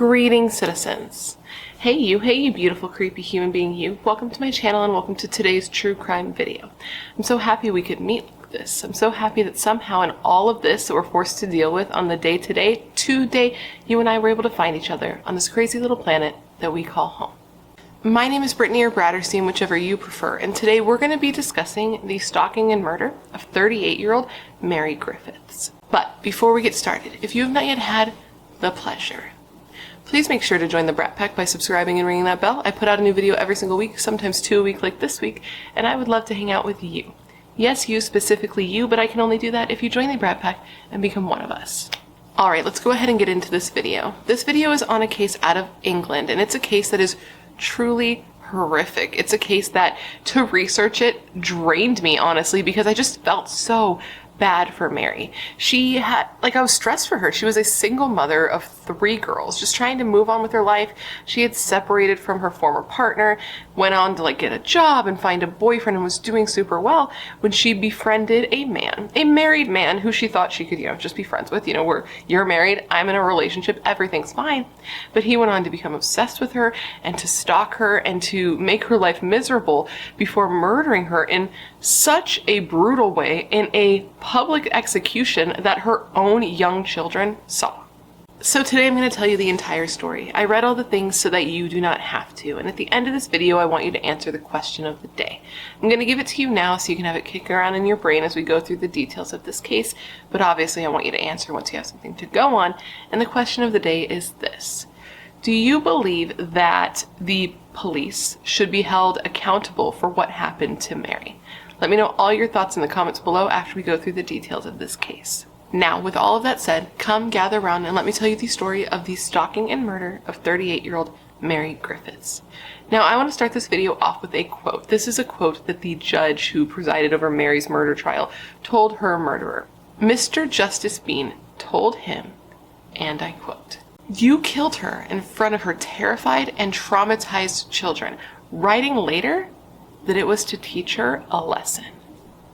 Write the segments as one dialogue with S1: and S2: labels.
S1: Greetings, citizens. Hey you beautiful creepy human being you. Welcome to my channel and welcome to today's true crime video. I'm so happy we could meet like this. I'm so happy that somehow in all of this that we're forced to deal with on the day-to-day, today, you and I were able to find each other on this crazy little planet that we call home. My name is Brittany or Bratterstein, whichever you prefer, and today we're going to be discussing the stalking and murder of 38-year-old Mary Griffiths. But before we get started, if you have not yet had the pleasure, please make sure to join the Brat Pack by subscribing and ringing that bell. I put out a new video every single week, sometimes 2 a week like this week, and I would love to hang out with you. Yes, you, specifically you, but I can only do that if you join the Brat Pack and become one of us. Alright, let's go ahead and get into this video. This video is on a case out of England, and it's a case that is truly horrific. It's a case that, to research it, drained me, honestly, because I just felt so bad for Mary. She had, I was stressed for her. She was a single mother of 3 girls, just trying to move on with her life. She had separated from her former partner, went on to get a job and find a boyfriend and was doing super well when she befriended a man, a married man who she thought she could, just be friends with. You're married, I'm in a relationship, everything's fine. But he went on to become obsessed with her and to stalk her and to make her life miserable before murdering her in such a brutal way in a public execution that her own young children saw. So today I'm going to tell you the entire story. I read all the things so that you do not have to, and at the end of this video I want you to answer the question of the day. I'm going to give it to you now so you can have it kick around in your brain as we go through the details of this case, but obviously I want you to answer once you have something to go on, and the question of the day is this. Do you believe that the police should be held accountable for what happened to Mary? Let me know all your thoughts in the comments below after we go through the details of this case. Now, with all of that said, come gather around and let me tell you the story of the stalking and murder of 38-year-old Mary Griffiths. Now, I want to start this video off with a quote. This is a quote that the judge who presided over Mary's murder trial told her murderer. Mr. Justice Bean told him, and I quote, "You killed her in front of her terrified and traumatized children, writing later that it was to teach her a lesson."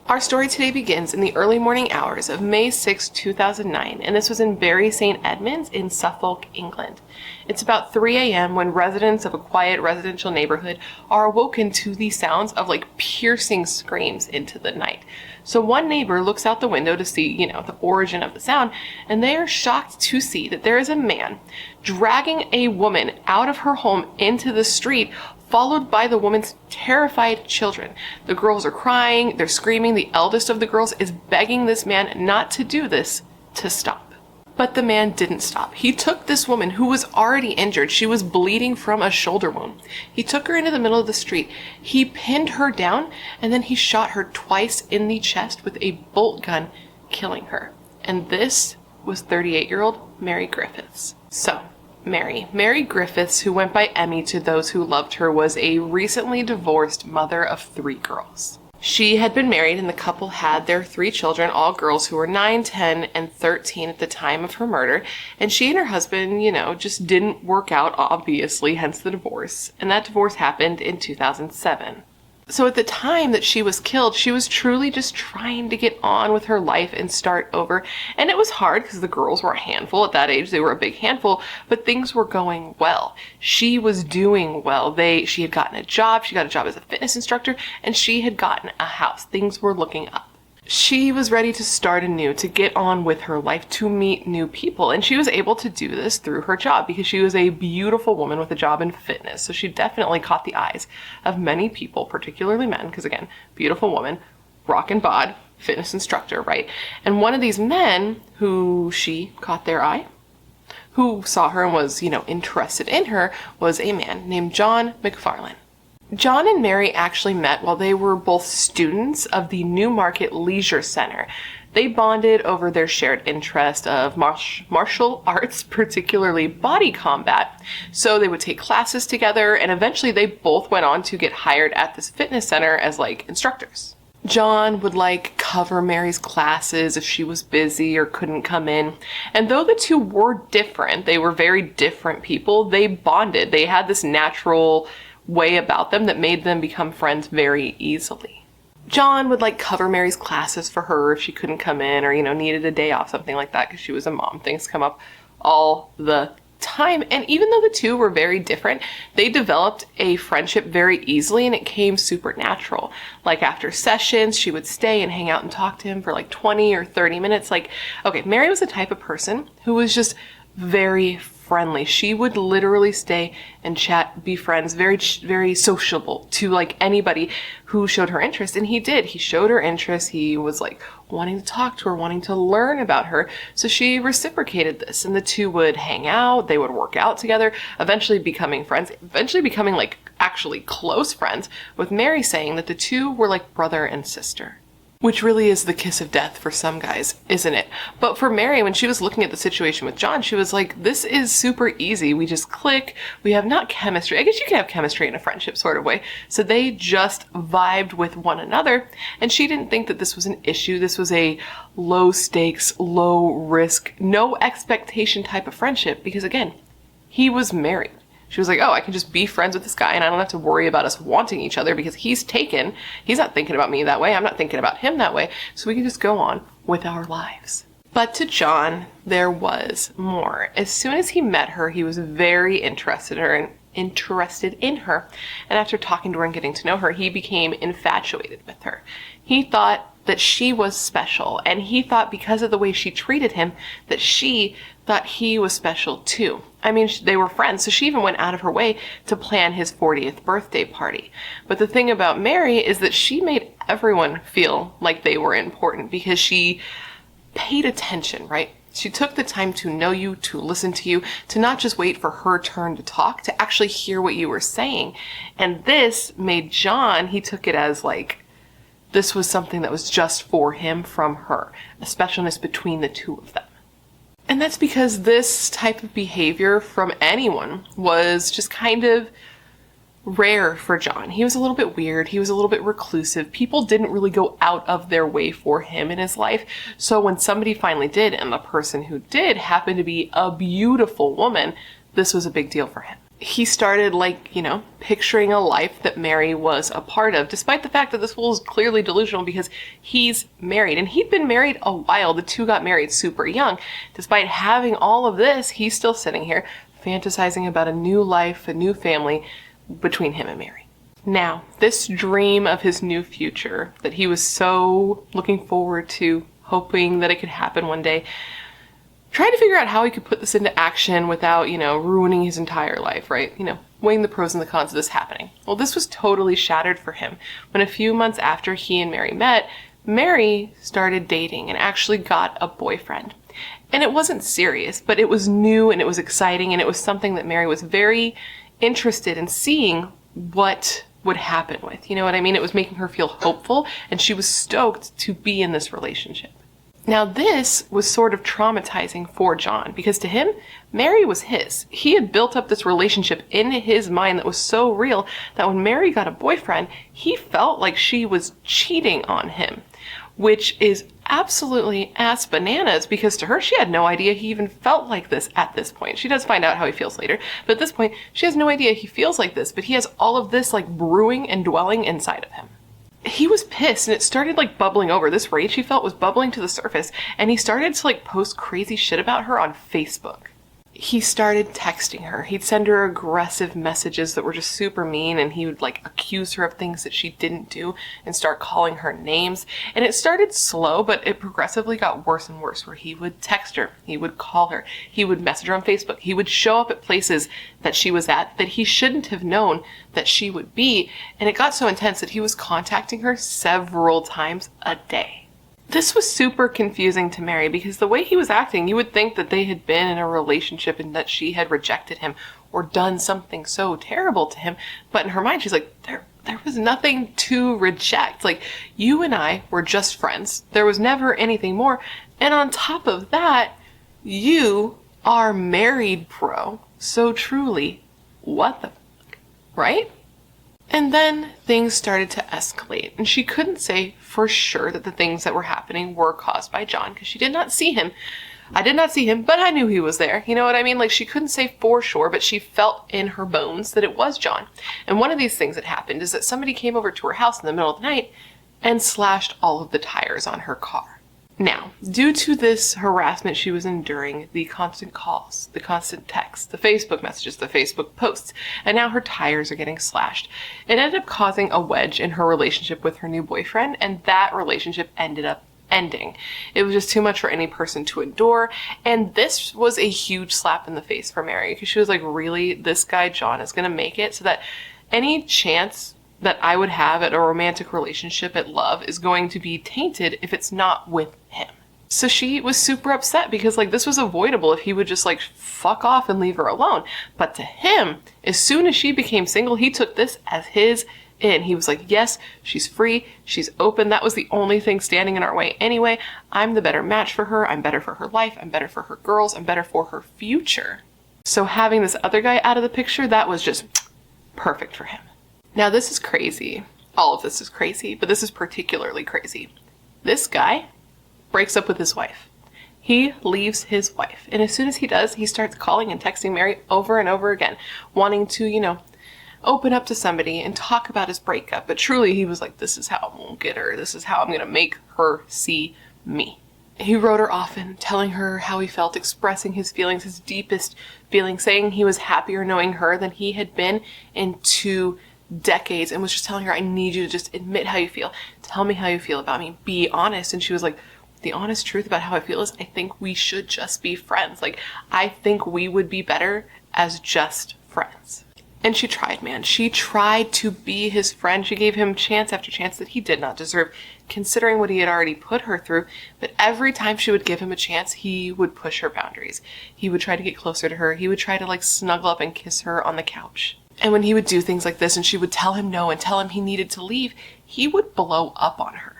S1: Our story today begins in the early morning hours of May 6, 2009, and this was in Bury St. Edmunds in Suffolk, England. It's about 3 a.m. when residents of a quiet residential neighborhood are awoken to the sounds of piercing screams into the night. So one neighbor looks out the window to see, the origin of the sound, and they are shocked to see that there is a man dragging a woman out of her home into the street, followed by the woman's terrified children. The girls are crying, they're screaming. The eldest of the girls is begging this man not to do this, to stop. But the man didn't stop. He took this woman who was already injured. She was bleeding from a shoulder wound. He took her into the middle of the street. He pinned her down, and then he shot her twice in the chest with a bolt gun, killing her. And this was 38-year-old Mary Griffiths. So, Mary Griffiths, who went by Emmy to those who loved her, was a recently divorced mother of 3 girls. She had been married and the couple had their 3 children, all girls who were 9, 10, and 13 at the time of her murder, and she and her husband, just didn't work out, obviously, hence the divorce, and that divorce happened in 2007. So at the time that she was killed, she was truly just trying to get on with her life and start over. And it was hard because the girls were a handful at that age. They were a big handful, but things were going well. She was doing well. She had gotten a job. She got a job as a fitness instructor, and she had gotten a house. Things were looking up. She was ready to start anew, to get on with her life, to meet new people, and she was able to do this through her job because she was a beautiful woman with a job in fitness, so she definitely caught the eyes of many people, particularly men, because again, beautiful woman, rockin' bod, fitness instructor, right? And one of these men who she caught their eye, who saw her and was, interested in her, was a man named John McFarlane. John and Mary actually met while they were both students of the Newmarket Leisure Center. They bonded over their shared interest of martial arts, particularly body combat. So they would take classes together, and eventually they both went on to get hired at this fitness center as instructors. John would cover Mary's classes if she was busy or couldn't come in. And though the two were different, they were very different people, they bonded. They had this natural way about them that made them become friends very easily. John would cover Mary's classes for her if she couldn't come in or, needed a day off, something like that, because she was a mom. Things come up all the time. And even though the two were very different, they developed a friendship very easily, and it came supernatural. Like after sessions, she would stay and hang out and talk to him for like 20 or 30 minutes. Like, okay, Mary was the type of person who was just very friendly. She would literally stay and chat, be friends, very sociable to like anybody who showed her interest. And he did. He showed her interest. He was like wanting to talk to her, wanting to learn about her. So she reciprocated this, and the two would hang out. They would work out together, eventually becoming friends, eventually becoming like actually close friends, with Mary saying that the two were like brother and sister. Which really is the kiss of death for some guys, isn't it? But for Mary, when she was looking at the situation with John, she was like, this is super easy. We just click. We have not chemistry. I guess you can have chemistry in a friendship sort of way. So they just vibed with one another. And she didn't think that this was an issue. This was a low stakes, low risk, no expectation type of friendship. Because again, he was married. She was like, oh, I can just be friends with this guy and I don't have to worry about us wanting each other because he's taken. He's not thinking about me that way. I'm not thinking about him that way. So we can just go on with our lives. But to John, there was more. As soon as he met her, he was very interested in her. And after talking to her and getting to know her, he became infatuated with her. He thought that she was special, and he thought because of the way she treated him that she thought he was special too. I mean, they were friends, so she even went out of her way to plan his 40th birthday party. But the thing about Mary is that she made everyone feel like they were important because she paid attention, right? She took the time to know you, to listen to you, to not just wait for her turn to talk, to actually hear what you were saying. And this made John, he took it as like, this was something that was just for him from her, a specialness between the two of them. And that's because this type of behavior from anyone was just kind of rare for John. He was a little bit weird. He was a little bit reclusive. People didn't really go out of their way for him in his life. So when somebody finally did, and the person who did happened to be a beautiful woman, this was a big deal for him. He started picturing a life that Mary was a part of, despite the fact that this fool is clearly delusional because he's married. And he'd been married a while. The two got married super young. Despite having all of this, he's still sitting here fantasizing about a new life, a new family between him and Mary. Now, this dream of his new future that he was so looking forward to, hoping that it could happen one day, trying to figure out how he could put this into action without, ruining his entire life, right? Weighing the pros and the cons of this happening. Well, this was totally shattered for him when a few months after he and Mary met, Mary started dating and actually got a boyfriend. And it wasn't serious, but it was new and it was exciting, and it was something that Mary was very interested in seeing what would happen with. You know what I mean? It was making her feel hopeful, and she was stoked to be in this relationship. Now, this was sort of traumatizing for John because to him, Mary was his. He had built up this relationship in his mind that was so real that when Mary got a boyfriend, he felt like she was cheating on him, which is absolutely ass bananas because to her, she had no idea he even felt like this at this point. She does find out how he feels later, but at this point, she has no idea he feels like this, but he has all of this like brewing and dwelling inside of him. He was pissed, and it started like bubbling over. This rage he felt was bubbling to the surface, and he started to like post crazy shit about her on Facebook. He started texting her. He'd send her aggressive messages that were just super mean, and he would like accuse her of things that she didn't do and start calling her names. And it started slow, but it progressively got worse and worse, where he would text her, he would call her, he would message her on Facebook, he would show up at places that she was at that he shouldn't have known that she would be. And it got so intense that he was contacting her several times a day. This was super confusing to Mary because the way he was acting, you would think that they had been in a relationship and that she had rejected him or done something so terrible to him. But in her mind, she's like, there was nothing to reject. Like, you and I were just friends. There was never anything more. And on top of that, you are married, bro. So truly, what the fuck, right? And then things started to escalate, and she couldn't say for sure that the things that were happening were caused by John because she did not see him. I did not see him, but I knew he was there. You know what I mean? Like, she couldn't say for sure, but she felt in her bones that it was John. And one of these things that happened is that somebody came over to her house in the middle of the night and slashed all of the tires on her car. Now, due to this harassment she was enduring, the constant calls, the constant texts, the Facebook messages, the Facebook posts, and now her tires are getting slashed, it ended up causing a wedge in her relationship with her new boyfriend, and that relationship ended up ending. It was just too much for any person to endure, and this was a huge slap in the face for Mary, because she was like, really, this guy John is going to make it so that any chance that I would have at a romantic relationship, at love, is going to be tainted if it's not with him. So she was super upset because like this was avoidable if he would just like fuck off and leave her alone. But to him, as soon as she became single, he took this as his in. He was like, yes, she's free, she's open. That was the only thing standing in our way anyway. I'm the better match for her. I'm better for her life. I'm better for her girls. I'm better for her future. So having this other guy out of the picture, that was just perfect for him. Now this is crazy. All of this is crazy, but this is particularly crazy. This guy breaks up with his wife. He leaves his wife. And as soon as he does, he starts calling and texting Mary over and over again, wanting to, you know, open up to somebody and talk about his breakup. But truly he was like, this is how I'm gonna get her. This is how I'm gonna make her see me. He wrote her often, telling her how he felt, expressing his feelings, his deepest feelings, saying he was happier knowing her than he had been in 2 decades, and was just telling her, I need you to just admit how you feel. Tell me how you feel about me. Be honest. And she was like, the honest truth about how I feel is I think we should just be friends. Like, I think we would be better as just friends. And she tried, man. She tried to be his friend. She gave him chance after chance that he did not deserve, considering what he had already put her through. But every time she would give him a chance, he would push her boundaries. He would try to get closer to her. He would try to like snuggle up and kiss her on the couch. And when he would do things like this and she would tell him no and tell him he needed to leave, he would blow up on her.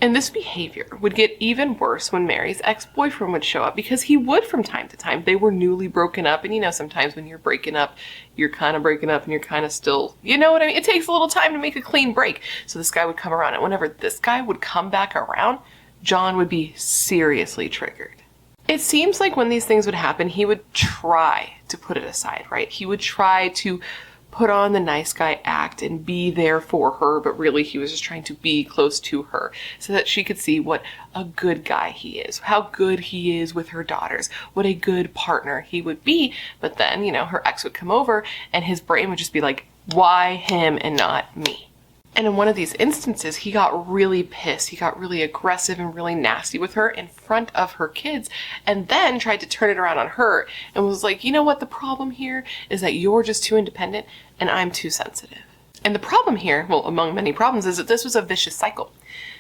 S1: And this behavior would get even worse when Mary's ex-boyfriend would show up, because he would from time to time. They were newly broken up, and you know, sometimes when you're breaking up, you're kind of breaking up and you're kind of still, you know what I mean? It takes a little time to make a clean break. So this guy would come around, and whenever this guy would come back around, John would be seriously triggered. It seems like when these things would happen, he would try to put it aside, right? He would try to put on the nice guy act and be there for her, but really he was just trying to be close to her so that she could see what a good guy he is, how good he is with her daughters, what a good partner he would be. But then, you know, her ex would come over and his brain would just be like, why him and not me? And in one of these instances, he got really pissed. He got really aggressive and really nasty with her in front of her kids, and then tried to turn it around on her and was like, you know what, the problem here is that you're just too independent and I'm too sensitive. And the problem here, well, among many problems, is that this was a vicious cycle.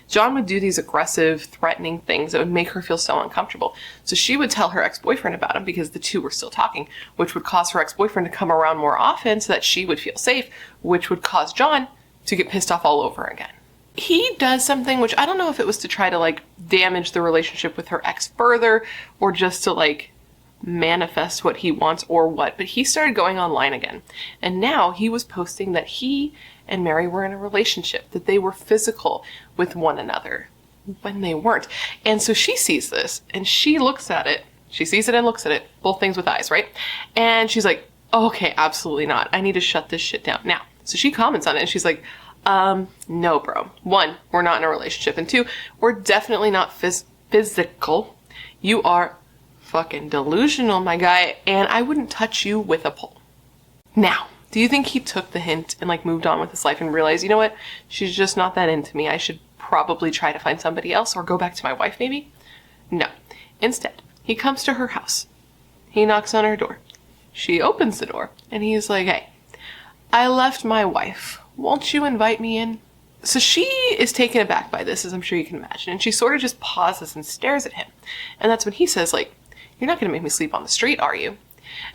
S1: John would do these aggressive, threatening things that would make her feel so uncomfortable. So she would tell her ex-boyfriend about him because the two were still talking, which would cause her ex-boyfriend to come around more often so that she would feel safe, which would cause John to get pissed off all over again. He does something which I don't know if it was to try to like damage the relationship with her ex further or just to like manifest what he wants or what, but he started going online again. And now he was posting that he and Mary were in a relationship, that they were physical with one another when they weren't. And so she sees this and she looks at it. She sees it and looks at it, both things with eyes, right? And she's like, oh, okay, absolutely not. I need to shut this shit down now. So she comments on it and she's like, no, bro. 1, we're not in a relationship. And 2, we're definitely not physical. You are fucking delusional, my guy. And I wouldn't touch you with a pole. Now, do you think he took the hint and like moved on with his life and realized, you know what? She's just not that into me. I should probably try to find somebody else or go back to my wife maybe? No. Instead, he comes to her house. He knocks on her door. She opens the door and he's like, hey, I left my wife. Won't you invite me in? So she is taken aback by this, as I'm sure you can imagine, and she sort of just pauses and stares at him. And that's when he says, like, you're not going to make me sleep on the street, are you?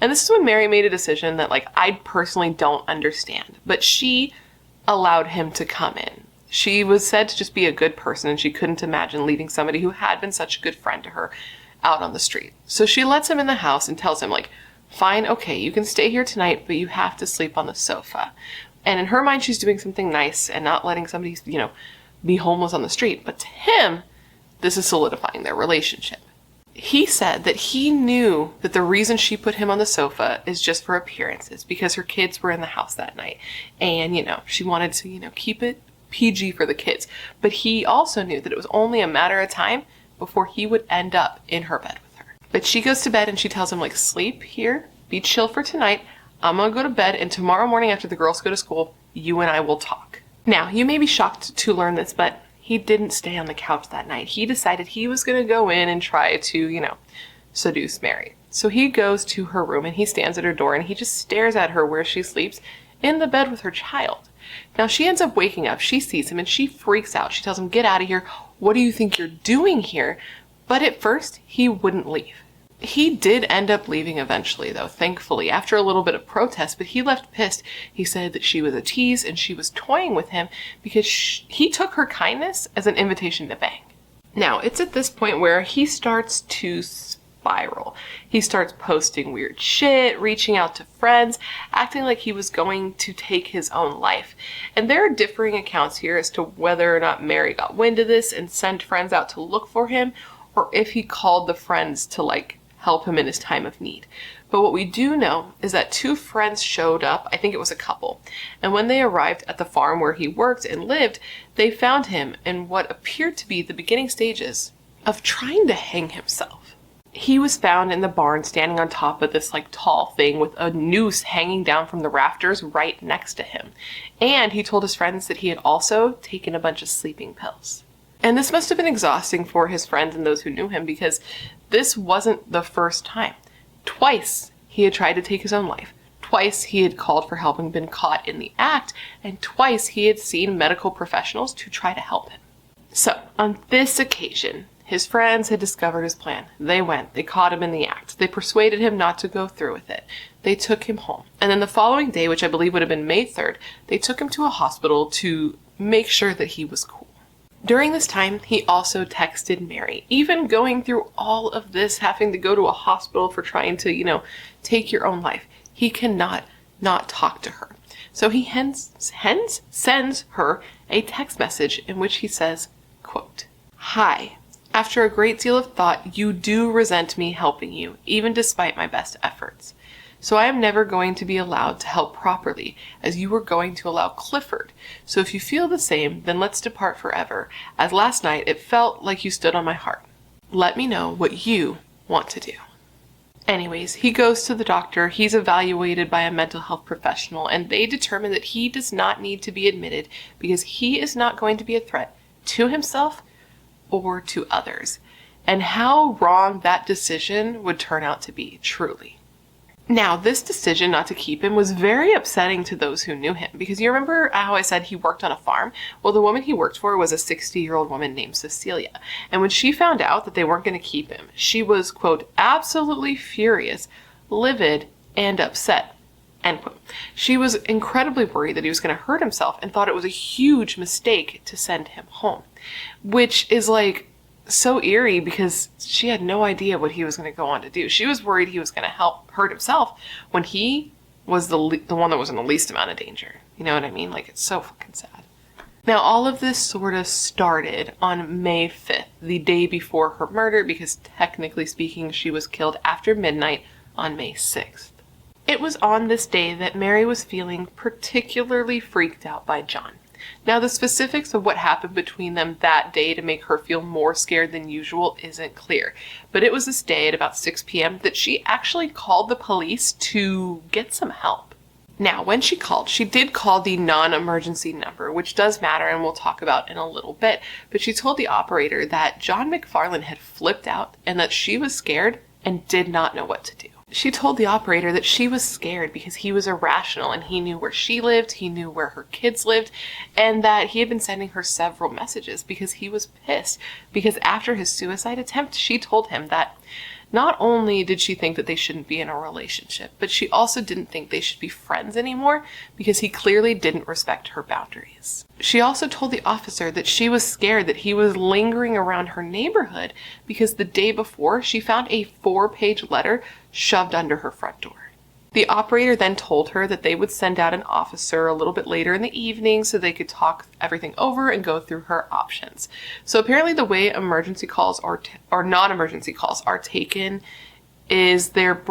S1: And this is when Mary made a decision that, like, I personally don't understand. But she allowed him to come in. She was said to just be a good person, and she couldn't imagine leaving somebody who had been such a good friend to her out on the street. So she lets him in the house and tells him, like, fine, okay, you can stay here tonight, but you have to sleep on the sofa. And in her mind, she's doing something nice and not letting somebody, you know, be homeless on the street. But to him, this is solidifying their relationship. He said that he knew that the reason she put him on the sofa is just for appearances, because her kids were in the house that night. And, you know, she wanted to, you know, keep it PG for the kids. But he also knew that it was only a matter of time before he would end up in her bed with her. But she goes to bed and she tells him, like, sleep here, be chill for tonight. I'm gonna go to bed, and tomorrow morning after the girls go to school, you and I will talk. Now, you may be shocked to learn this, but he didn't stay on the couch that night. He decided he was gonna go in and try to, seduce Mary. So he goes to her room and he stands at her door and he just stares at her where she sleeps in the bed with her child. Now she ends up waking up, she sees him and she freaks out. She tells him, get out of here. What do you think you're doing here? But at first he wouldn't leave. He did end up leaving eventually though, thankfully, after a little bit of protest, but he left pissed. He said that she was a tease and she was toying with him because he took her kindness as an invitation to bang. Now it's at this point where he starts to spiral. He starts posting weird shit, reaching out to friends, acting like he was going to take his own life. And there are differing accounts here as to whether or not Mary got wind of this and sent friends out to look for him, or if he called the friends to help him in his time of need. But what we do know is that two friends showed up, I think it was a couple, and when they arrived at the farm where he worked and lived, they found him in what appeared to be the beginning stages of trying to hang himself. He was found in the barn standing on top of this tall thing with a noose hanging down from the rafters right next to him. And he told his friends that he had also taken a bunch of sleeping pills. And this must have been exhausting for his friends and those who knew him, because this wasn't the first time. Twice he had tried to take his own life. Twice he had called for help and been caught in the act. And twice he had seen medical professionals to try to help him. So on this occasion, his friends had discovered his plan. They went, they caught him in the act. They persuaded him not to go through with it. They took him home. And then the following day, which I believe would have been May 3rd, they took him to a hospital to make sure that he was cool. During this time, he also texted Mary, even going through all of this, having to go to a hospital for trying to, take your own life. He cannot not talk to her. So he sends her a text message in which he says, quote, "Hi, after a great deal of thought, you do resent me helping you, even despite my best efforts. So I am never going to be allowed to help properly, as you were going to allow Clifford. So if you feel the same, then let's depart forever, as last night it felt like you stood on my heart. Let me know what you want to do." Anyways, he goes to the doctor, he's evaluated by a mental health professional, and they determine that he does not need to be admitted because he is not going to be a threat to himself or to others. And how wrong that decision would turn out to be, truly. Now, this decision not to keep him was very upsetting to those who knew him, because you remember how I said he worked on a farm? Well, the woman he worked for was a 60-year-old woman named Cecilia, and when she found out that they weren't going to keep him, she was, quote, absolutely furious, livid, and upset, end quote. She was incredibly worried that he was going to hurt himself and thought it was a huge mistake to send him home, which is so eerie because she had no idea what he was going to go on to do. She was worried he was going to hurt himself when he was the one that was in the least amount of danger. You know what I mean? It's so fucking sad. Now, all of this sort of started on May 5th, the day before her murder, because technically speaking, she was killed after midnight on May 6th. It was on this day that Mary was feeling particularly freaked out by John. Now, the specifics of what happened between them that day to make her feel more scared than usual isn't clear, but it was this day at about 6 p.m. that she actually called the police to get some help. Now, when she called, she did call the non-emergency number, which does matter and we'll talk about in a little bit, but she told the operator that John McFarland had flipped out and that she was scared and did not know what to do. She told the operator that she was scared because he was irrational and he knew where she lived, he knew where her kids lived, and that he had been sending her several messages because he was pissed. Because after his suicide attempt, she told him that not only did she think that they shouldn't be in a relationship, but she also didn't think they should be friends anymore because he clearly didn't respect her boundaries. She also told the officer that she was scared that he was lingering around her neighborhood because the day before she found a 4-page letter shoved under her front door. The operator then told her that they would send out an officer a little bit later in the evening so they could talk everything over and go through her options. So apparently the way emergency calls or non-emergency calls are taken is they're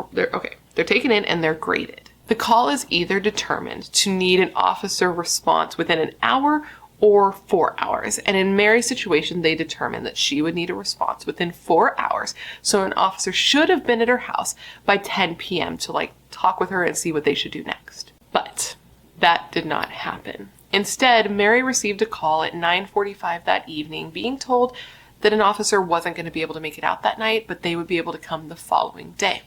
S1: taken in and they're graded. The call is either determined to need an officer response within an hour or 4 hours. And in Mary's situation, they determined that she would need a response within 4 hours. So an officer should have been at her house by 10 p.m. to like talk with her and see what they should do next. But that did not happen. Instead, Mary received a call at 9:45 that evening being told that an officer wasn't going to be able to make it out that night, but they would be able to come the following day.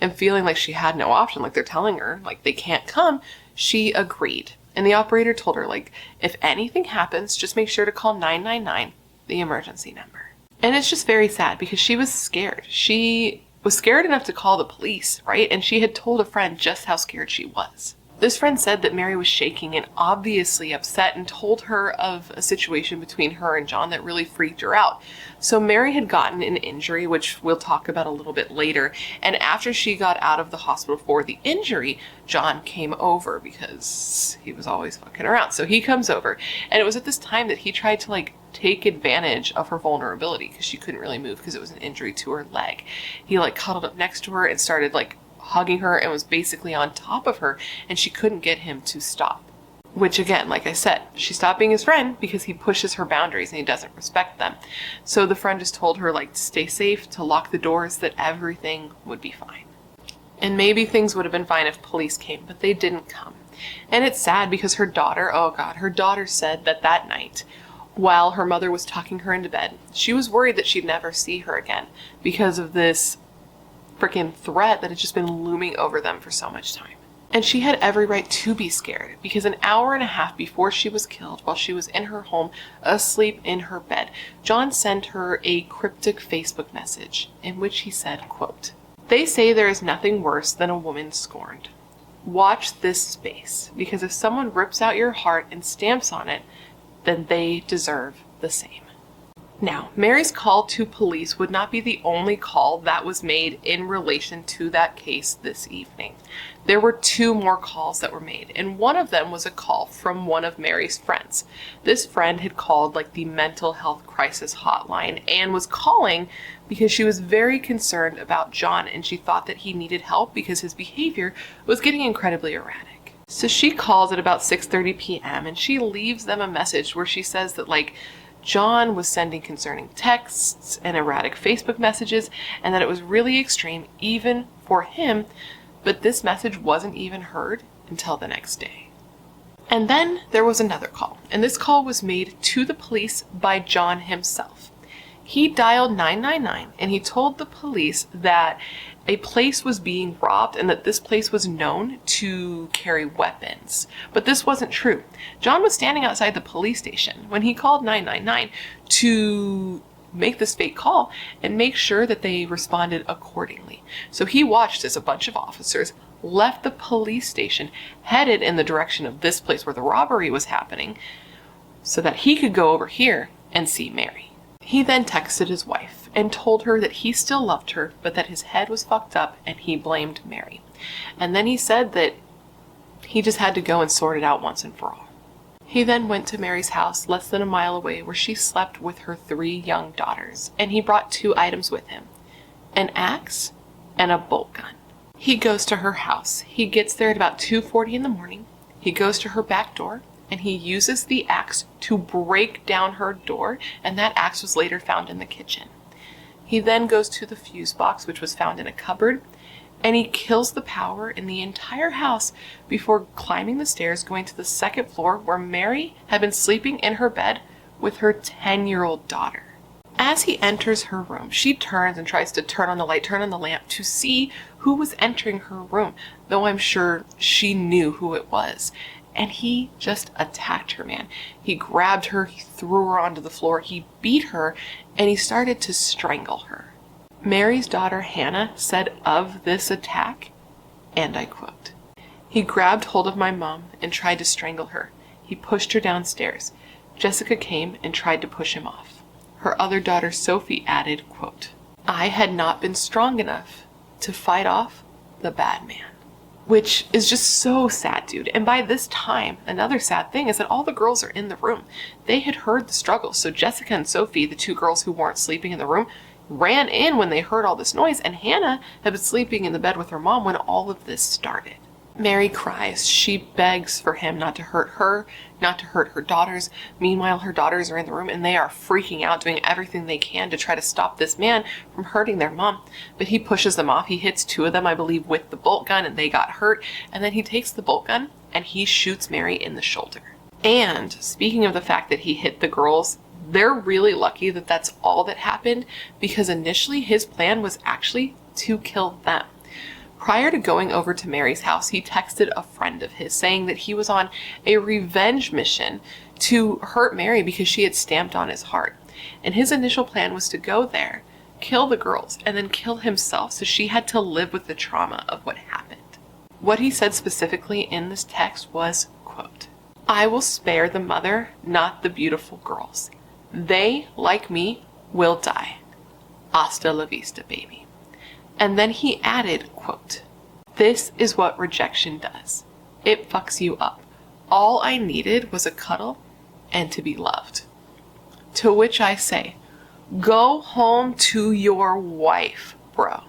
S1: And feeling like she had no option, like they're telling her, like they can't come, she agreed. And the operator told her, like, if anything happens, just make sure to call 999, the emergency number. And it's just very sad because she was scared. She was scared enough to call the police, right? And she had told a friend just how scared she was. This friend said that Mary was shaking and obviously upset and told her of a situation between her and John that really freaked her out. So Mary had gotten an injury, which we'll talk about a little bit later. And after she got out of the hospital for the injury, John came over because he was always fucking around. So he comes over, and it was at this time that he tried to like take advantage of her vulnerability because she couldn't really move because it was an injury to her leg. He like cuddled up next to her and started like hugging her and was basically on top of her, and she couldn't get him to stop. Which again, like I said, she stopped being his friend because he pushes her boundaries and he doesn't respect them. So the friend just told her like to stay safe, to lock the doors, that everything would be fine. And maybe things would have been fine if police came, but they didn't come. And it's sad because her daughter, oh God, her daughter said that that night, while her mother was tucking her into bed, she was worried that she'd never see her again because of this freaking threat that had just been looming over them for so much time. And she had every right to be scared because an hour and a half before she was killed, while she was in her home, asleep in her bed, John sent her a cryptic Facebook message in which he said, quote, "They say there is nothing worse than a woman scorned. Watch this space, because if someone rips out your heart and stamps on it, then they deserve the same." Now, Mary's call to police would not be the only call that was made in relation to that case this evening. There were 2 more calls that were made, and one of them was a call from one of Mary's friends. This friend had called like the mental health crisis hotline and was calling because she was very concerned about John, and she thought that he needed help because his behavior was getting incredibly erratic. So she calls at about 6:30 p.m. and she leaves them a message where she says that like John was sending concerning texts and erratic Facebook messages, and that it was really extreme even for him, but this message wasn't even heard until the next day. And then there was another call, and this call was made to the police by John himself. He dialed 999 and he told the police that a place was being robbed and that this place was known to carry weapons. But this wasn't true. John was standing outside the police station when he called 999 to make this fake call and make sure that they responded accordingly. So he watched as a bunch of officers left the police station, headed in the direction of this place where the robbery was happening, so that he could go over here and see Mary. He then texted his wife and told her that he still loved her, but that his head was fucked up and he blamed Mary. And then he said that he just had to go and sort it out once and for all. He then went to Mary's house less than a mile away where she slept with her 3 young daughters, and he brought 2 items with him, an axe and a bolt gun. He goes to her house. He gets there at about 2:40 in the morning. He goes to her back door, and he uses the axe to break down her door, and that axe was later found in the kitchen. He then goes to the fuse box, which was found in a cupboard, and he kills the power in the entire house before climbing the stairs, going to the 2nd floor where Mary had been sleeping in her bed with her 10-year-old daughter. As he enters her room, she turns and tries to turn on the lamp to see who was entering her room, though I'm sure she knew who it was. And he just attacked her, man. He grabbed her, he threw her onto the floor, he beat her, and he started to strangle her. Mary's daughter Hannah said of this attack, and I quote, "He grabbed hold of my mom and tried to strangle her. He pushed her downstairs. Jessica came and tried to push him off." Her other daughter Sophie added, quote, "I had not been strong enough to fight off the bad man." Which is just so sad, dude. And by this time, another sad thing is that all the girls are in the room. They had heard the struggle. So Jessica and Sophie, the 2 girls who weren't sleeping in the room, ran in when they heard all this noise, and Hannah had been sleeping in the bed with her mom when all of this started. Mary cries. She begs for him not to hurt her, not to hurt her daughters. Meanwhile, her daughters are in the room and they are freaking out, doing everything they can to try to stop this man from hurting their mom. But he pushes them off. He hits 2 of them, I believe, with the bolt gun, and they got hurt. And then he takes the bolt gun and he shoots Mary in the shoulder. And speaking of the fact that he hit the girls, they're really lucky that that's all that happened, because initially his plan was actually to kill them. Prior to going over to Mary's house, he texted a friend of his saying that he was on a revenge mission to hurt Mary because she had stamped on his heart. And his initial plan was to go there, kill the girls, and then kill himself, so she had to live with the trauma of what happened. What he said specifically in this text was, quote, "I will spare the mother, not the beautiful girls. They, like me, will die. Hasta la vista, baby." And then he added, quote, "This is what rejection does. It fucks you up. All I needed was a cuddle and to be loved." To which I say, go home to your wife, bro.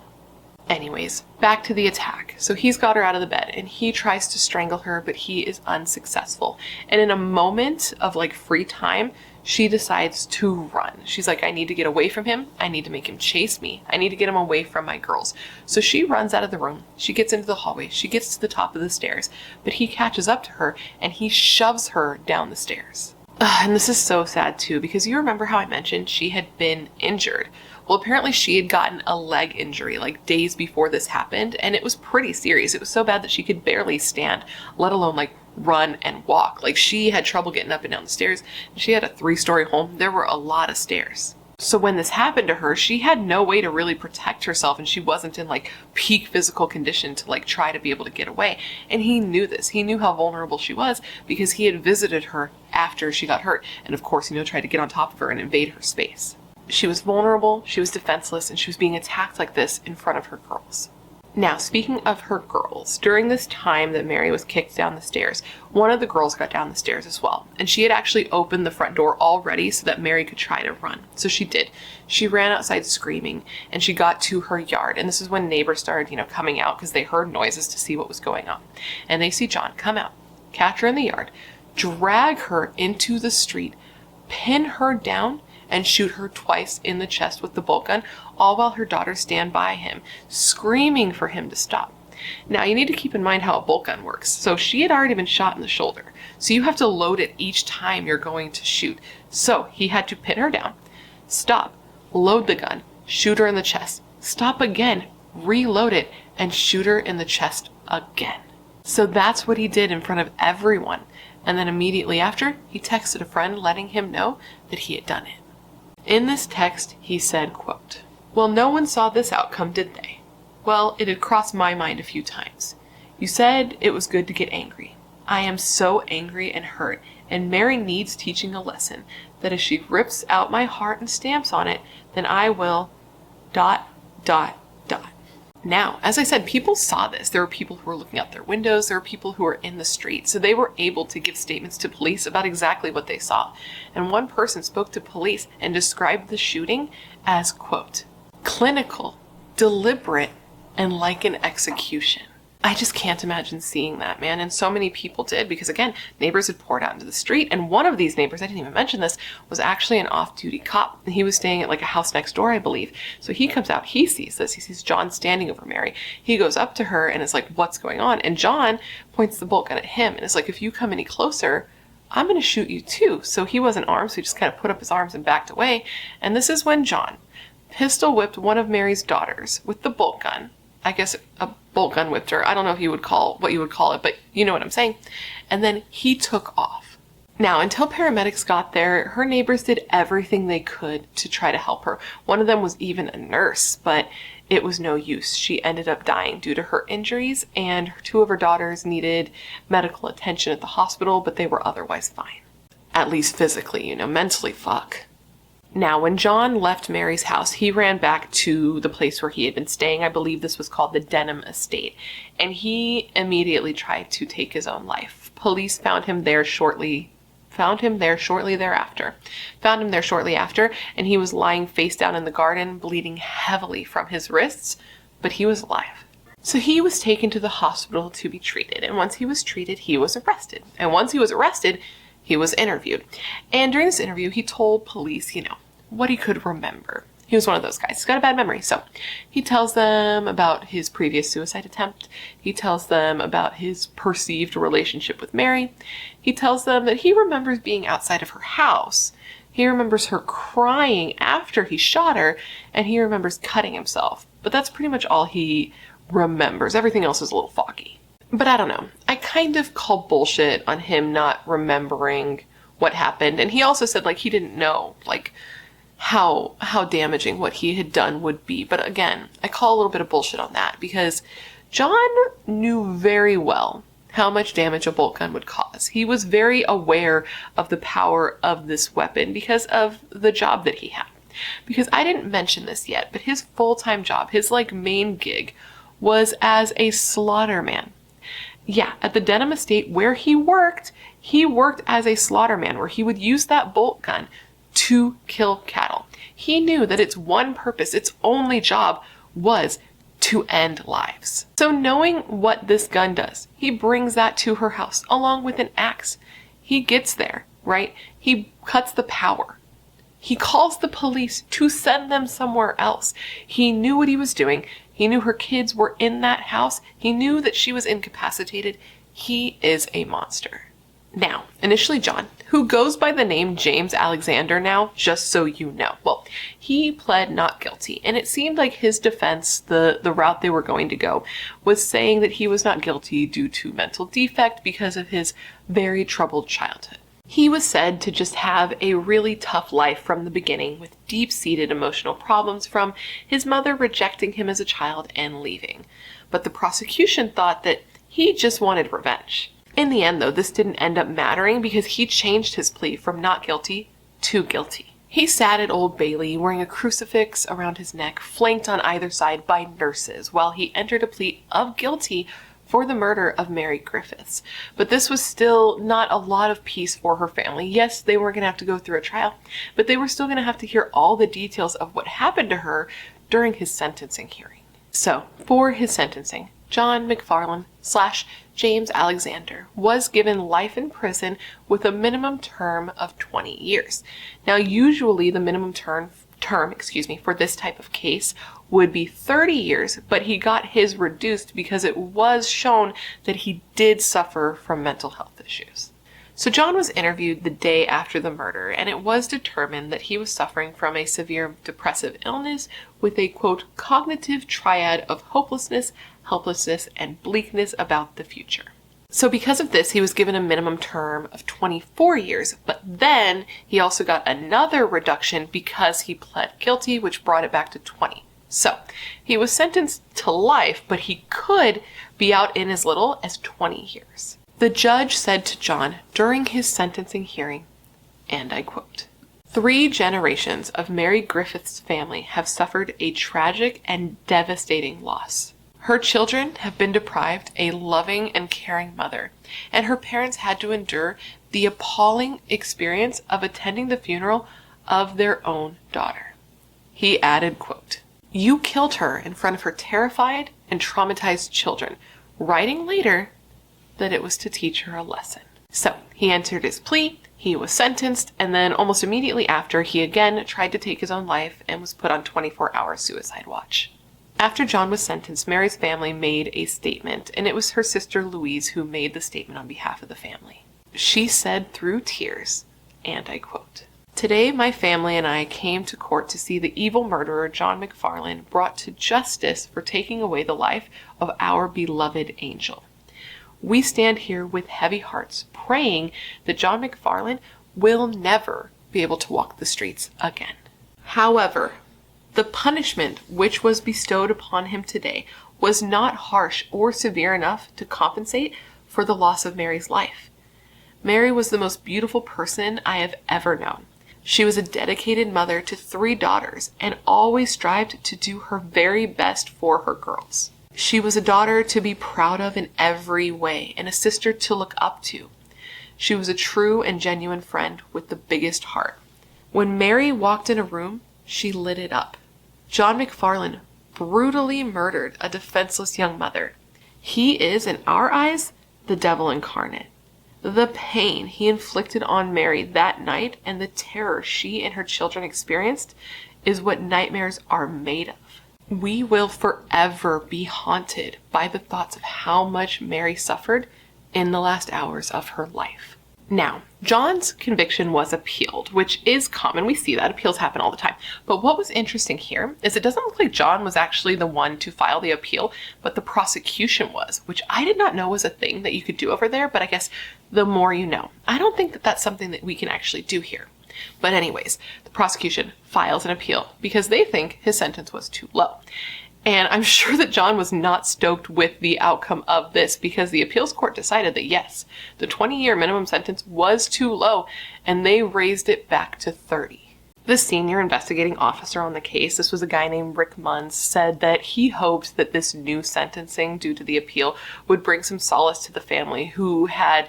S1: Anyways, back to the attack. So he's got her out of the bed and he tries to strangle her, but he is unsuccessful. And in a moment of like free time, she decides to run. She's like, I need to get away from him. I need to make him chase me. I need to get him away from my girls. So she runs out of the room. She gets into the hallway. She gets to the top of the stairs, but he catches up to her and he shoves her down the stairs. And this is so sad too, because you remember how I mentioned she had been injured. Well, apparently she had gotten a leg injury like days before this happened, and it was pretty serious. It was so bad that she could barely stand, let alone like run and walk. Like she had trouble getting up and down the stairs. She had a 3-story home. There were a lot of stairs. So when this happened to her, she had no way to really protect herself, and she wasn't in like peak physical condition to like try to be able to get away. And he knew this. He knew how vulnerable she was because he had visited her after she got hurt. And of course, tried to get on top of her and invade her space. She was vulnerable, she was defenseless, and she was being attacked like this in front of her girls. Now, speaking of her girls, during this time that Mary was kicked down the stairs, one of the girls got down the stairs as well. And she had actually opened the front door already so that Mary could try to run. So she did. She ran outside screaming, and she got to her yard. And this is when neighbors started, coming out because they heard noises to see what was going on. And they see John come out, catch her in the yard, drag her into the street, pin her down, and shoot her twice in the chest with the bolt gun, all while her daughters stand by him, screaming for him to stop. Now, you need to keep in mind how a bolt gun works. So she had already been shot in the shoulder. So you have to load it each time you're going to shoot. So he had to pin her down, stop, load the gun, shoot her in the chest, stop again, reload it, and shoot her in the chest again. So that's what he did in front of everyone. And then immediately after, he texted a friend letting him know that he had done it. In this text, he said, quote, "Well, no one saw this outcome, did they? Well, it had crossed my mind a few times. You said it was good to get angry. I am so angry and hurt, and Mary needs teaching a lesson that if she rips out my heart and stamps on it, then I will ... Now, as I said, people saw this. There were people who were looking out their windows. There were people who were in the street. So they were able to give statements to police about exactly what they saw. And one person spoke to police and described the shooting as, quote, "clinical, deliberate, and like an execution." I just can't imagine seeing that, man. And so many people did because, again, neighbors had poured out into the street. And one of these neighbors, I didn't even mention this, was actually an off-duty cop. He was staying at like a house next door, I believe. So he comes out, he sees this. He sees John standing over Mary. He goes up to her and is like, what's going on? And John points the bolt gun at him and is like, if you come any closer, I'm going to shoot you too. So he wasn't armed, so he just kind of put up his arms and backed away. And this is when John pistol whipped one of Mary's daughters with the bolt gun. I guess a bolt gun whipped her. I don't know if you would call what you would call it, but you know what I'm saying. And then he took off. Now, until paramedics got there, her neighbors did everything they could to try to help her. One of them was even a nurse, but it was no use. She ended up dying due to her injuries, and 2 of her daughters needed medical attention at the hospital, but they were otherwise fine. At least physically, mentally, fuck. Now, when John left Mary's house, he ran back to the place where he had been staying. I believe this was called the Denham Estate. And he immediately tried to take his own life. Police found him there shortly thereafter, and he was lying face down in the garden, bleeding heavily from his wrists, but he was alive. So he was taken to the hospital to be treated, and once he was treated, he was arrested. And once he was arrested, he was interviewed. And during this interview, he told police, what he could remember. He was one of those guys. He's got a bad memory. So he tells them about his previous suicide attempt. He tells them about his perceived relationship with Mary. He tells them that he remembers being outside of her house. He remembers her crying after he shot her, and he remembers cutting himself. But that's pretty much all he remembers. Everything else is a little foggy. But I don't know. I kind of call bullshit on him not remembering what happened. And he also said, he didn't know, how damaging what he had done would be. But again, I call a little bit of bullshit on that because John knew very well how much damage a bolt gun would cause. He was very aware of the power of this weapon because of the job that he had. Because I didn't mention this yet, but his full-time job, his main gig, was as a slaughterman. Yeah, at the Denham estate where he worked as a slaughterman, where he would use that bolt gun to kill cattle. He knew that its one purpose, its only job, was to end lives. So knowing what this gun does, he brings that to her house along with an axe. He gets there, right? He cuts the power. He calls the police to send them somewhere else. He knew what he was doing. He knew her kids were in that house. He knew that she was incapacitated. He is a monster. Now, initially John, who goes by the name James Alexander now, just so you know, well, he pled not guilty, and it seemed like his defense, the route they were going to go, was saying that he was not guilty due to mental defect because of his very troubled childhood. He was said to just have a really tough life from the beginning with deep-seated emotional problems from his mother rejecting him as a child and leaving. But the prosecution thought that he just wanted revenge. In the end, though, this didn't end up mattering because he changed his plea from not guilty to guilty. He sat at Old Bailey wearing a crucifix around his neck, flanked on either side by nurses, while he entered a plea of guilty for the murder of Mary Griffiths. But this was still not a lot of peace for her family. Yes, they were going to have to go through a trial, but they were still going to have to hear all the details of what happened to her during his sentencing hearing. So, for his sentencing, John McFarland / James Alexander was given life in prison with a minimum term of 20 years. Now, usually the minimum term for this type of case would be 30 years, but he got his reduced because it was shown that he did suffer from mental health issues. So John was interviewed the day after the murder, and it was determined that he was suffering from a severe depressive illness with a, quote, cognitive triad of hopelessness, helplessness, and bleakness about the future. So because of this, he was given a minimum term of 24 years, but then he also got another reduction because he pled guilty, which brought it back to 20. So he was sentenced to life, but he could be out in as little as 20 years. The judge said to John during his sentencing hearing, and I quote, "3 generations of Mary Griffith's family have suffered a tragic and devastating loss. Her children have been deprived a loving and caring mother, and her parents had to endure the appalling experience of attending the funeral of their own daughter." He added, quote, "You killed her in front of her terrified and traumatized children, writing later that it was to teach her a lesson." So he entered his plea, he was sentenced, and then almost immediately after, he again tried to take his own life and was put on 24-hour suicide watch. After John was sentenced, Mary's family made a statement, and it was her sister Louise who made the statement on behalf of the family. She said through tears, and I quote, "Today my family and I came to court to see the evil murderer John McFarland brought to justice for taking away the life of our beloved angel. We stand here with heavy hearts, praying that John McFarland will never be able to walk the streets again. However, the punishment which was bestowed upon him today was not harsh or severe enough to compensate for the loss of Mary's life. Mary was the most beautiful person I have ever known. She was a dedicated mother to 3 daughters and always strived to do her very best for her girls. She was a daughter to be proud of in every way and a sister to look up to. She was a true and genuine friend with the biggest heart. When Mary walked in a room, she lit it up. John McFarland brutally murdered a defenseless young mother. He is, in our eyes, the devil incarnate. The pain he inflicted on Mary that night and the terror she and her children experienced is what nightmares are made of. We will forever be haunted by the thoughts of how much Mary suffered in the last hours of her life. Now, John's conviction was appealed, which is common. We see that. Appeals happen all the time. But what was interesting here is it doesn't look like John was actually the one to file the appeal, but the prosecution was, which I did not know was a thing that you could do over there, but I guess the more you know. I don't think that that's something that we can actually do here. But anyways, the prosecution files an appeal because they think his sentence was too low. And I'm sure that John was not stoked with the outcome of this because the appeals court decided that yes, the 20-year minimum sentence was too low and they raised it back to 30. The senior investigating officer on the case, this was a guy named Rick Munns, said that he hoped that this new sentencing due to the appeal would bring some solace to the family who had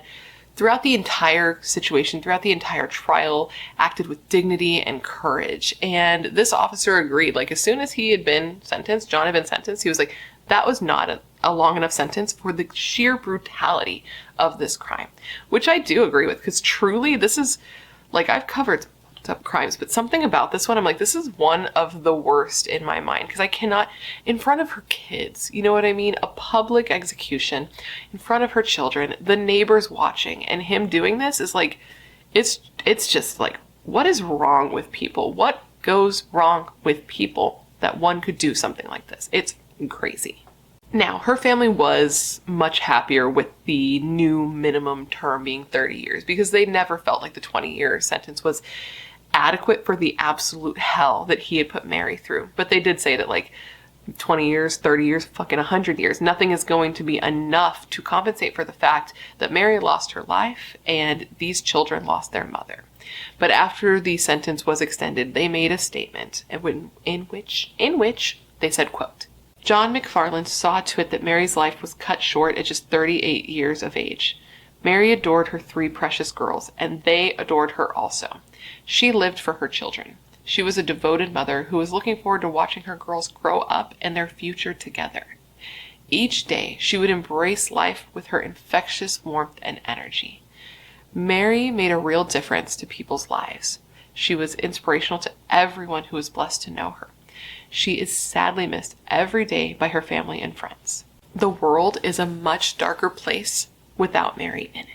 S1: throughout the entire situation, throughout the entire trial, acted with dignity and courage. And this officer agreed. Like, as soon as he had been sentenced, John had been sentenced, he was like, that was not a long enough sentence for the sheer brutality of this crime. Which I do agree with, because truly, this is, like, I've covered up crimes, but something about this one, I'm like, this is one of the worst in my mind, because I cannot, in front of her kids, you know what I mean? A public execution in front of her children, the neighbors watching, and him doing this is like, it's just like, what is wrong with people? What goes wrong with people that one could do something like this? It's crazy. Now, her family was much happier with the new minimum term being 30 years because they never felt like the 20-year sentence was adequate for the absolute hell that he had put Mary through. But they did say that, like, 20 years, 30 years, fucking 100 years, nothing is going to be enough to compensate for the fact that Mary lost her life and these children lost their mother. But after the sentence was extended, they made a statement in which they said, quote, John McFarland saw to it that Mary's life was cut short at just 38 years of age. Mary adored her 3 precious girls, and they adored her also. She lived for her children. She was a devoted mother who was looking forward to watching her girls grow up and their future together. Each day, she would embrace life with her infectious warmth and energy. Mary made a real difference to people's lives. She was inspirational to everyone who was blessed to know her. She is sadly missed every day by her family and friends. The world is a much darker place without Mary in it.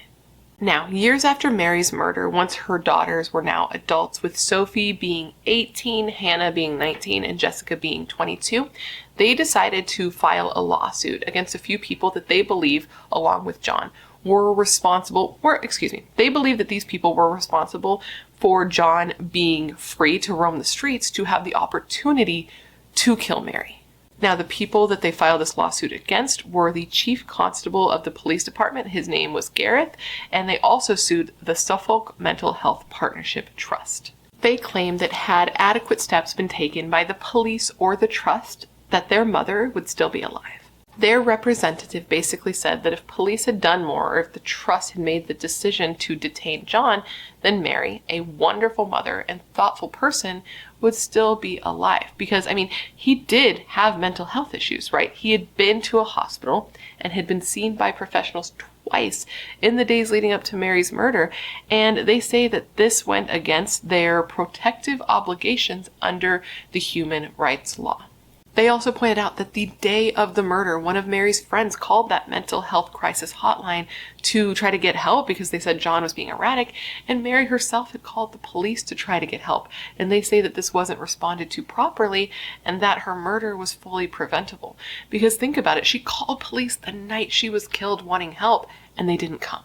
S1: Now, years after Mary's murder, once her daughters were now adults, with Sophie being 18, Hannah being 19, and Jessica being 22, they decided to file a lawsuit against a few people that they believe, along with John, they believe that these people were responsible for John being free to roam the streets to have the opportunity to kill Mary. Now, the people that they filed this lawsuit against were the chief constable of the police department. His name was Gareth, and they also sued the Suffolk Mental Health Partnership Trust. They claimed that had adequate steps been taken by the police or the trust, that their mother would still be alive. Their representative basically said that if police had done more, or if the trust had made the decision to detain John, then Mary, a wonderful mother and thoughtful person, would still be alive. Because, I mean, he did have mental health issues, right? He had been to a hospital and had been seen by professionals twice in the days leading up to Mary's murder. And they say that this went against their protective obligations under the human rights law. They also pointed out that the day of the murder, one of Mary's friends called that mental health crisis hotline to try to get help because they said John was being erratic, and Mary herself had called the police to try to get help. And they say that this wasn't responded to properly and that her murder was fully preventable. Because think about it, she called police the night she was killed wanting help, and they didn't come.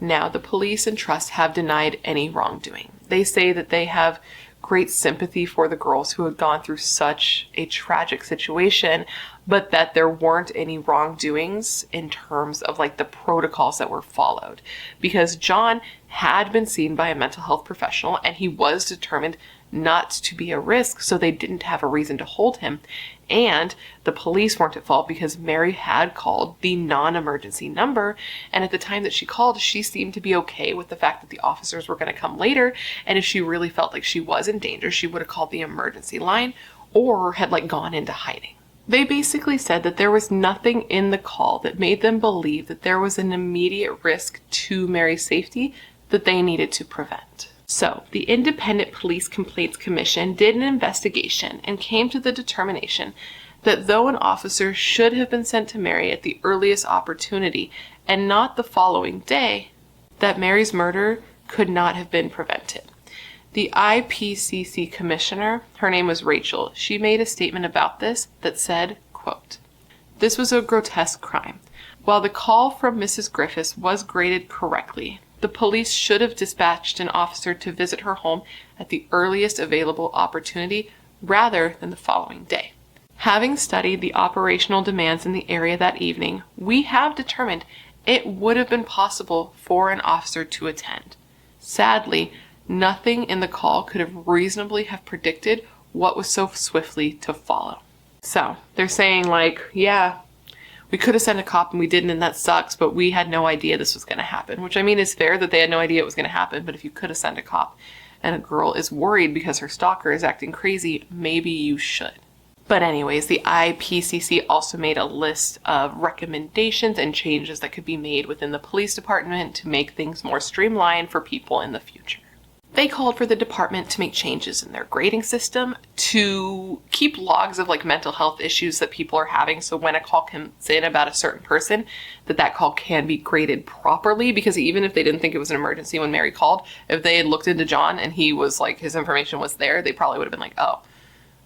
S1: Now, the police and trust have denied any wrongdoing. They say that they have great sympathy for the girls who had gone through such a tragic situation, but that there weren't any wrongdoings in terms of like the protocols that were followed. Because John had been seen by a mental health professional and he was determined not to be a risk, so they didn't have a reason to hold him. And the police weren't at fault because Mary had called the non-emergency number, and at the time that she called, she seemed to be okay with the fact that the officers were going to come later, and if she really felt like she was in danger, she would have called the emergency line or had like gone into hiding. They basically said that there was nothing in the call that made them believe that there was an immediate risk to Mary's safety that they needed to prevent. So, the Independent Police Complaints Commission did an investigation and came to the determination that though an officer should have been sent to Mary at the earliest opportunity and not the following day, that Mary's murder could not have been prevented. The IPCC commissioner, her name was Rachel, she made a statement about this that said, quote, "This was a grotesque crime. While the call from Mrs. Griffiths was graded correctly, the police should have dispatched an officer to visit her home at the earliest available opportunity rather than the following day. Having studied the operational demands in the area that evening, we have determined it would have been possible for an officer to attend. Sadly, nothing in the call could have reasonably have predicted what was so swiftly to follow." So they're saying like, yeah, we could have sent a cop and we didn't, and that sucks, but we had no idea this was going to happen. Which, I mean, is fair that they had no idea it was going to happen, but if you could have sent a cop and a girl is worried because her stalker is acting crazy, maybe you should. But anyways, the IPCC also made a list of recommendations and changes that could be made within the police department to make things more streamlined for people in the future. They called for the department to make changes in their grading system, to keep logs of like mental health issues that people are having, so when a call comes in about a certain person, that call can be graded properly, because even if they didn't think it was an emergency when Mary called, if they had looked into John and he was like, his information was there, they probably would have been like, oh,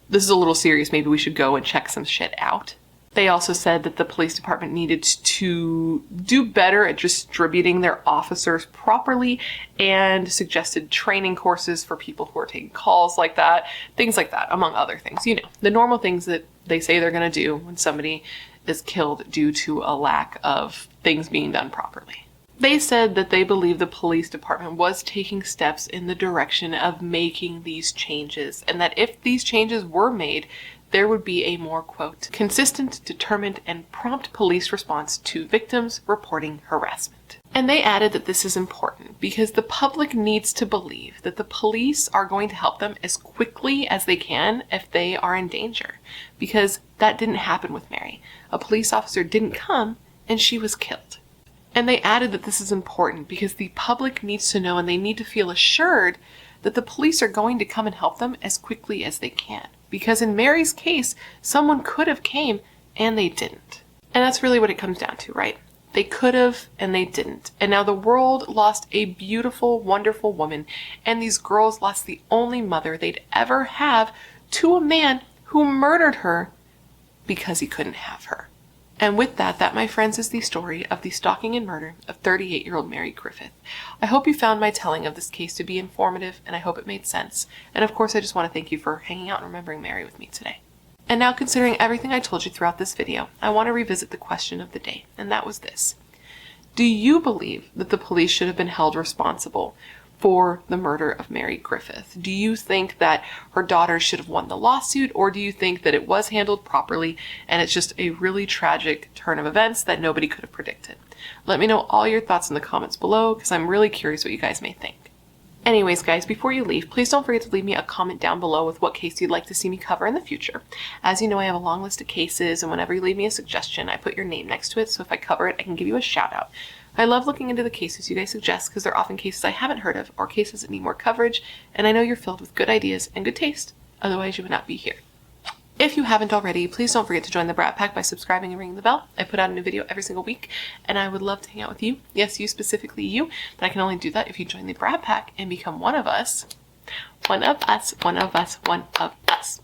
S1: this is a little serious, maybe we should go and check some shit out. They also said that the police department needed to do better at distributing their officers properly and suggested training courses for people who are taking calls like that, things like that, among other things. You know, the normal things that they say they're going to do when somebody is killed due to a lack of things being done properly. They said that they believe the police department was taking steps in the direction of making these changes, and that if these changes were made, there would be a more, quote, consistent, determined, and prompt police response to victims reporting harassment. And they added that this is important because the public needs to believe that the police are going to help them as quickly as they can if they are in danger, because that didn't happen with Mary. A police officer didn't come and she was killed. And they added that this is important because the public needs to know and they need to feel assured that the police are going to come and help them as quickly as they can. Because in Mary's case, someone could have came and they didn't. And that's really what it comes down to, right? They could have and they didn't. And now the world lost a beautiful, wonderful woman, and these girls lost the only mother they'd ever have to a man who murdered her because he couldn't have her. And with that, my friends, is the story of the stalking and murder of 38-year-old Mary Griffith. I hope you found my telling of this case to be informative, and I hope it made sense. And of course, I just want to thank you for hanging out and remembering Mary with me today. And now, considering everything I told you throughout this video, I want to revisit the question of the day, and that was this. Do you believe that the police should have been held responsible for the murder of Mary Griffith? Do you think that her daughter should have won the lawsuit, or do you think that it was handled properly and it's just a really tragic turn of events that nobody could have predicted? Let me know all your thoughts in the comments below, because I'm really curious what you guys may think. Anyways, guys, before you leave, please don't forget to leave me a comment down below with what case you'd like to see me cover in the future. As you know, I have a long list of cases, and whenever you leave me a suggestion, I put your name next to it, so if I cover it, I can give you a shout out. I love looking into the cases you guys suggest because they're often cases I haven't heard of or cases that need more coverage, and I know you're filled with good ideas and good taste, otherwise you would not be here. If you haven't already, please don't forget to join the Brat Pack by subscribing and ringing the bell. I put out a new video every single week, and I would love to hang out with you. Yes, you specifically you, but I can only do that if you join the Brat Pack and become one of us. One of us, one of us, one of us.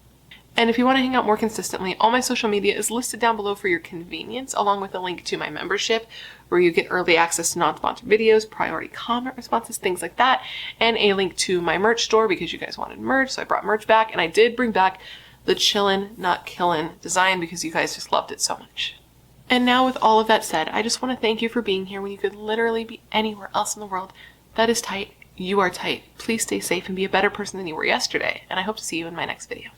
S1: And if you want to hang out more consistently, all my social media is listed down below for your convenience, along with a link to my membership, where you get early access to non-sponsored videos, priority comment responses, things like that, and a link to my merch store because you guys wanted merch, so I brought merch back, and I did bring back the Chillin' Not Killin' design because you guys just loved it so much. And now with all of that said, I just want to thank you for being here when you could literally be anywhere else in the world. That is tight. You are tight. Please stay safe and be a better person than you were yesterday, and I hope to see you in my next video.